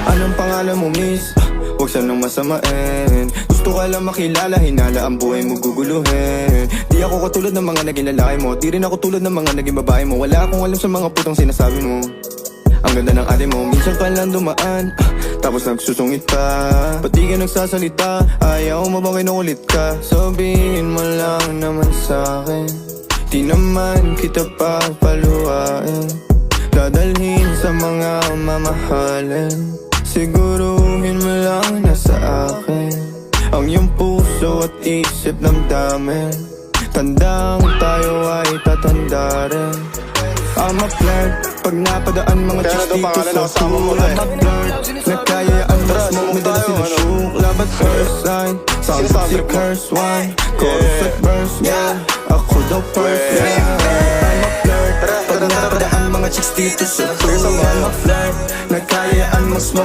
Anong pangalan mo, miss? Huwag sanang masamain. Gusto ka lang makilala, hinala ang buhay mo guguluhin. Di ako katulad ng mga naging lalaki mo, di rin ako tulad ng mga naging babae mo. Wala akong alam sa mga putang sinasabi mo. Ang ganda ng ate mo, minsan ka lang dumaan, tapos nagsusungit pa. Ba't di ka nagsasalita? Ayaw mo bang kinukulit ka? Sabihin mo lang naman sa'kin, di naman kita papaluhain. Dadalhin sa mga mamahalin. Siguruhin mo lang na sa akin ang iyong puso at isip damdamin. Tandang tayo ay tatanda rin. I'm a flirt, pag napadaan mga chicks dito sa school. I'm a flirt, nagkayaan mo smoke, may dala sila shook. Love at first sight, sound si curse one. Chorus at verse, yeah, ako daw perfect. I'm a flirt, pag napadaan mga chicks dito sa school. I'm a flirt, nagkayaan mo smoke.